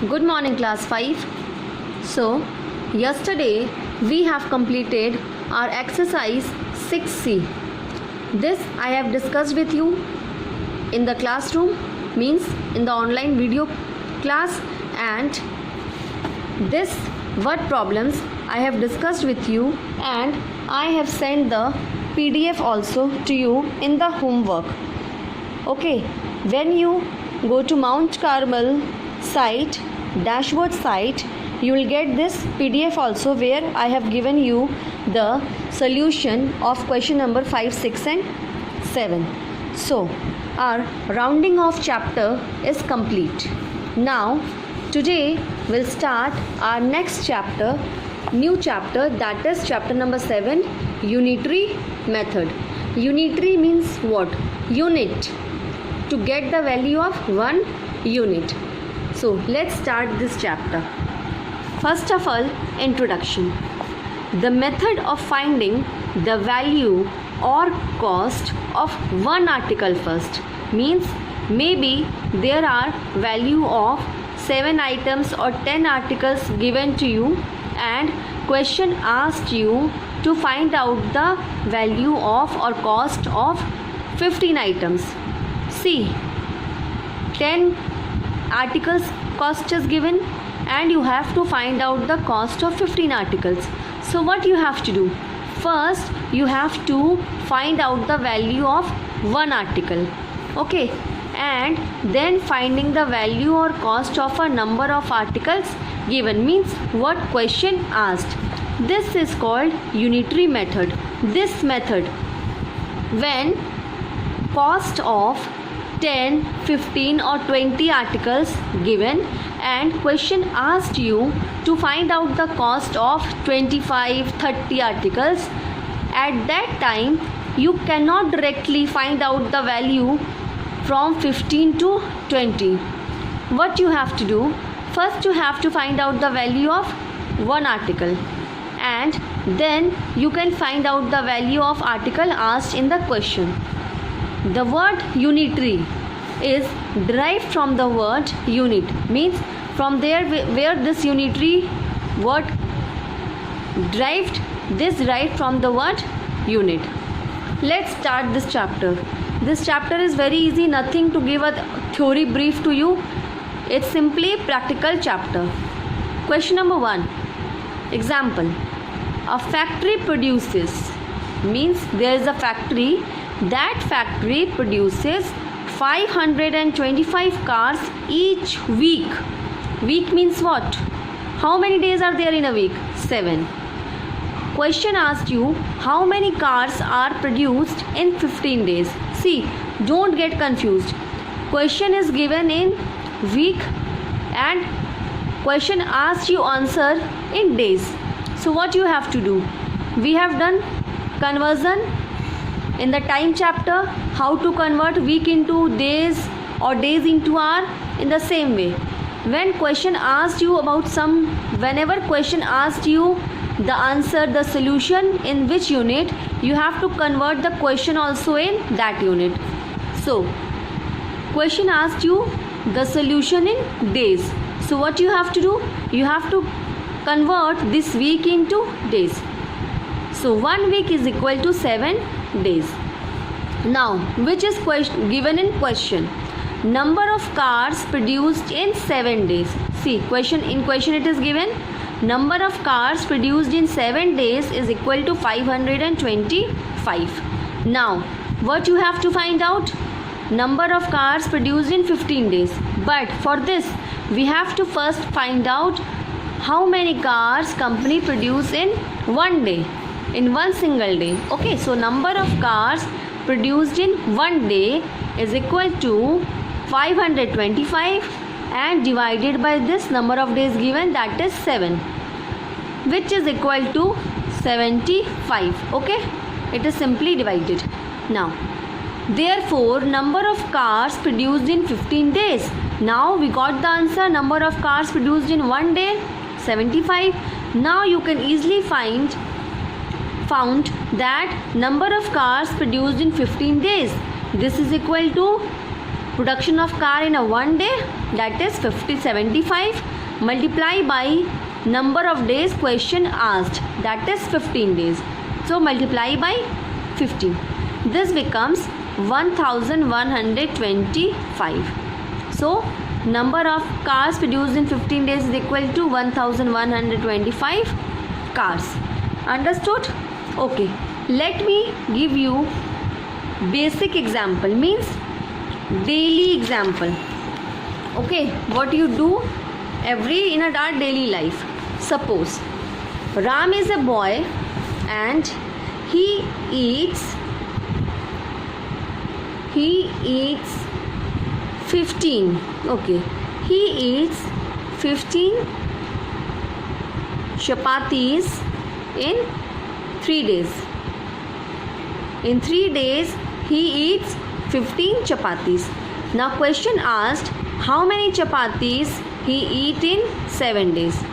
Good morning, class 5. So, yesterday we have completed our exercise 6C. This I have discussed with you in the classroom, means in the online video class, and this word problems I have discussed with you, and I have sent the PDF also to you in the homework. Okay, when you go to Mount Carmel site, dashboard site, you will get this PDF also, where I have given you the solution of question number 5, 6 and 7. So our rounding off chapter is complete. Now today we'll start our next chapter, new chapter, that is chapter number 7, unitary method. Unitary means what? Unit, to get the value of 1 unit. So let's start this chapter. First of all, introduction. The method of finding the value or cost of one article first means maybe there are value of 7 items or 10 articles given to you, and question asked you to find out the value of or cost of 15 items. See, 10 articles cost is given and you have to find out the cost of 15 articles. So what you have to do? First you have to find out the value of one article, okay, and then finding the value or cost of a number of articles given, means what question asked. This is called unitary method. This method, when cost of 10, 15 or 20 articles given and question asked you to find out the cost of 25, 30 articles, at that time you cannot directly find out the value from 15 to 20. What you have to do? First you have to find out the value of one article, and then you can find out the value of article asked in the question. The word unitary is derived from the word unit, means from there where this unitary word derived, this derived from the word unit. Let's start this chapter. This chapter is very easy, nothing to give a theory brief to you. It's simply practical chapter. Question number 1. Example. A factory produces, means there is a factory. That factory produces 525 cars each week. Week means what? How many days are there in a week? 7. Question asked you how many cars are produced in 15 days. See, don't get confused. Question is given in week and question asked you answer in days. So what you have to do? We have done conversion in the time chapter, how to convert week into days or days into hour. In the same way, when question asked you about some, whenever question asked you the answer, the solution in which unit, you have to convert the question also in that unit. So question asked you the solution in days. So what you have to do? You have to convert this week into days. So 1 week is equal to 7 days. Now, which is given in question? Number of cars produced in 7 days. See, in question it is given number of cars produced in 7 days is equal to 525. Now, what you have to find out? Number of cars produced in 15 days. But for this, we have to first find out how many cars company produce in 1 day, in one single day. Okay, so number of cars produced in 1 day is equal to 525 and divided by this number of days given, that is 7, which is equal to 75. Okay, it is simply divided. Now therefore number of cars produced in 15 days. Now we got the answer, number of cars produced in 1 day 75. Now you can easily found that number of cars produced in 15 days, this is equal to Production of car in a one day, that is 75 multiply by number of days question asked, that is 15 days. So multiply by 15. This becomes 1125. So number of cars produced in 15 days is equal to 1125 cars. Understood? Okay. Let me give you basic example, means daily example. Okay, what you do in our daily life. Suppose Ram is a boy and he eats 15. Okay, he eats 15 chapatis in 3 days. In 3 days he eats 15 chapatis. Now question asked how many chapatis he eat in 7 days.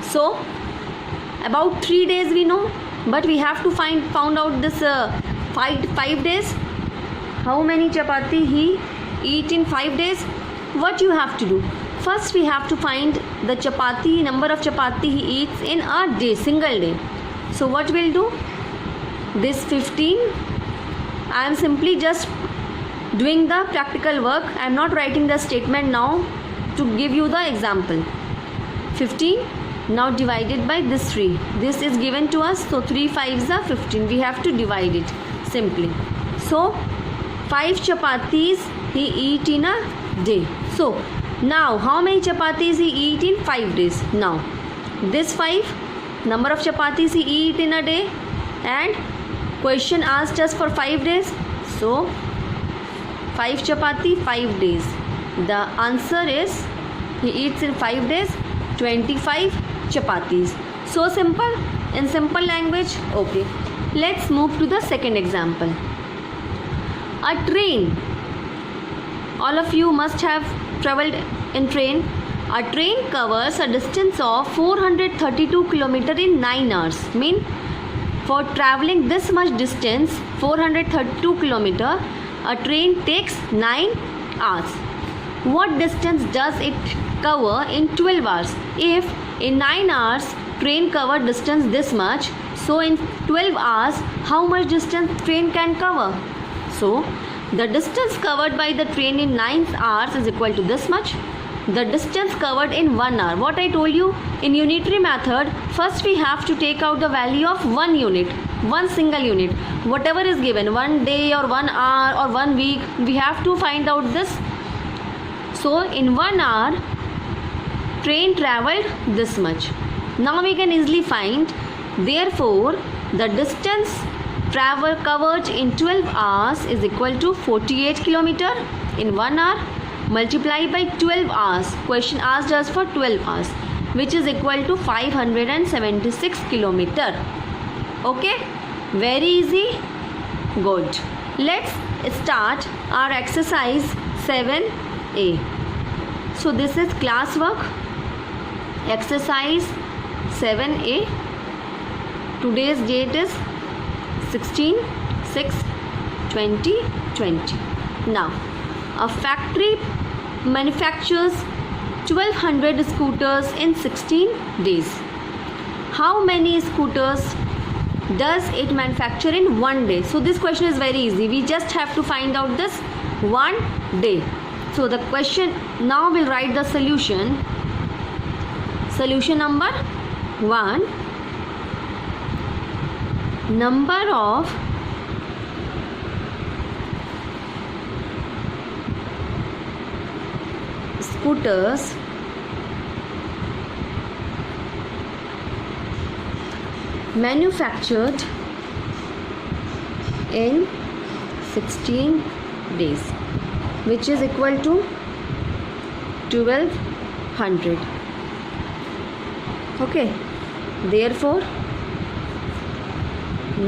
So about 3 days we know, but we have to found out this 5 days. How many chapati he eat in 5 days? What you have to do? First we have to find the chapati, number of chapati he eats in a day, single day. So what we'll do? This 15, I am simply just doing the practical work. I am not writing the statement now to give you the example. 15 now divided by this 3. This is given to us, so 3 5s are 15. We have to divide it simply. So 5 chapatis he eat in a day. So now how many chapatis he eat in 5 days? Now this 5, number of chapatis he eat in a day, and question asked us for 5 days. So 5 chapati 5 days. The answer is he eats in 5 days 25 chapatis. So simple, in simple language. Okay, let's move to the second example. A train. All of you must have traveled in train. A train covers a distance of 432 km in 9 hours. Mean for traveling this much distance, 432 km, a train takes 9 hours. What distance does it cover in 12 hours? If in 9 hours train covered distance this much, so in 12 hours how much distance train can cover? So the distance covered by the train in 9 hours is equal to this much. The distance covered in 1 hour. What I told you, in unitary method, first we have to take out the value of 1 unit, one single unit. Whatever is given, 1 day or 1 hour or 1 week, we have to find out this. So in 1 hour, train travelled this much. Now we can easily find, therefore, the distance covered in 12 hours is equal to 48 km in 1 hour. Multiply by 12 hours. Question asked us for 12 hours, which is equal to 576 km. Okay, very easy. Good. Let's start our exercise 7A. So this is class work, exercise 7A. Today's date is 16/6/2020. Now, a factory manufactures 1200 scooters in 16 days. How many scooters does it manufacture in 1 day? So this question is very easy. We just have to find out this 1 day. So the question, now we'll write the solution. Solution number 1. Number of scooters manufactured in 16 days, which is equal to 1200. Okay, therefore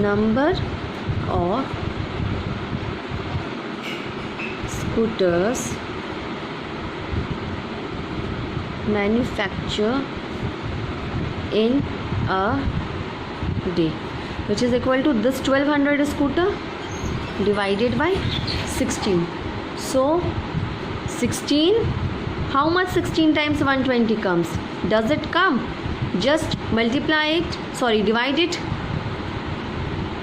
number of scooters manufacture in a day, which is equal to this 1200 scooter divided by 16. So 16. How much 16 times 120 comes? Does it come? Just multiply it, divide it.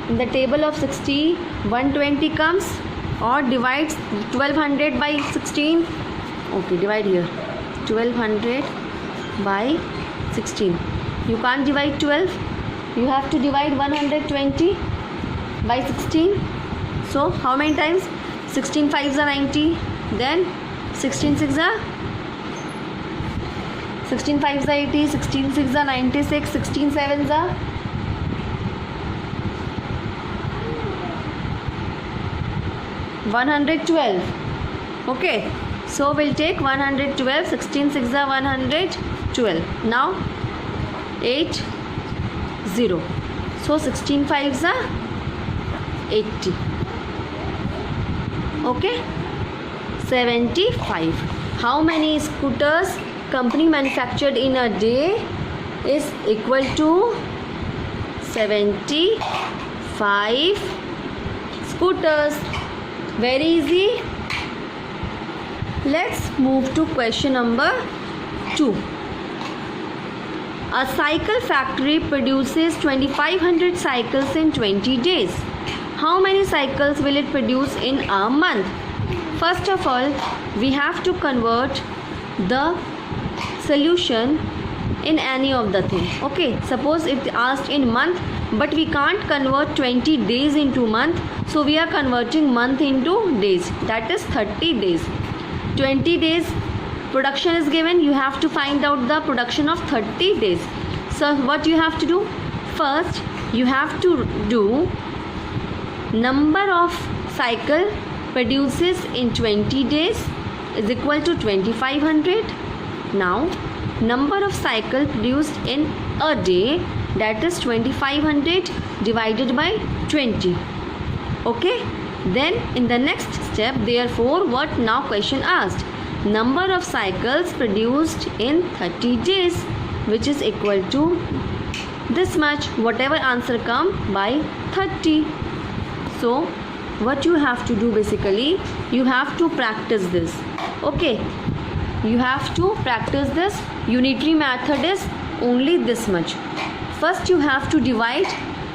In the table of 60, 120 comes, or divides 1200 by 16. Okay, divide here. 1200 by 16. You can't divide 12. You have to divide 120 by 16. So, how many times? 16 5s are 90. Then 16 6s are 16 5s are 80. 16 6s are 96. 16 7s are 112. Okay, so we'll take 112. 16 6s are 112. Now 8 0. So 16 5s are 80. Okay, 75. How many scooters company manufactured in a day is equal to 75 scooters? Very easy. Let's move to question number 2. A cycle factory produces 2500 cycles in 20 days. How many cycles will it produce in a month? First of all, we have to convert the solution in any of the thing. Okay, suppose it asked in month, but we can't convert 20 days into month, so we are converting month into days. That is 30 days. 20 days production is given. You have to find out the production of 30 days. So what you have to do? First, you have to do number of cycle produces in 20 days is equal to 2500. Now number of cycle produced in a day, that is 2500 divided by 20. Okay, then in the next step, therefore, what now question asked? Number of cycles produced in 30 days, which is equal to this much. Whatever answer come by 30. So what you have to do, basically you have to practice this. Okay, you have to practice this. Unitary method is only this much. First you have to divide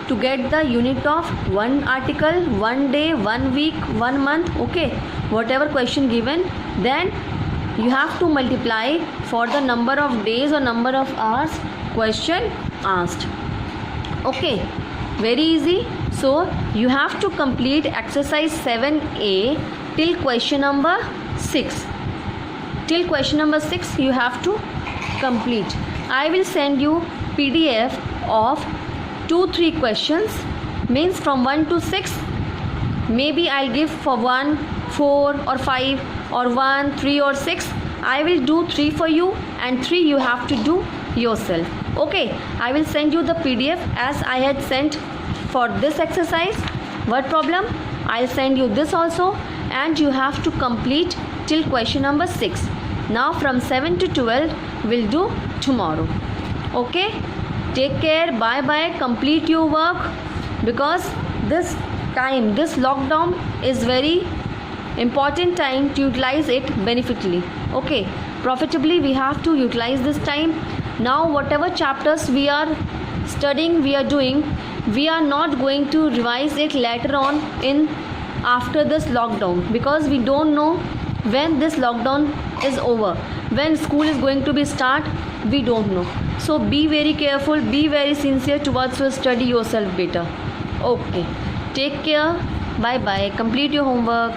to get the unit of one article, 1 day, 1 week, 1 month. Okay, whatever question given, then you have to multiply for the number of days or number of hours question asked. Okay, very easy. So you have to complete exercise 7a till question number 6. Till question number 6 you have to complete. I will send you PDF of 2-3 questions, means from 1 to 6. Maybe I'll give for 1, 4 or 5 or 1, 3 or 6. I will do 3 for you and 3 you have to do yourself. Okay, I will send you the PDF as I had sent for this exercise. What problem? I'll send you this also, and you have to complete till question number 6. Now from 7 to 12 we'll do tomorrow. Okay, take care, bye bye. Complete your work, because this time, this lockdown is very important time to utilize it beneficially. Okay, profitably we have to utilize this time. Now whatever chapters we are studying, we are doing, we are not going to revise it later on in after this lockdown, because we don't know when this lockdown is over, when school is going to be start, we don't know. So be very careful, be very sincere towards your study yourself better. Okay, take care, bye bye. Complete your homework.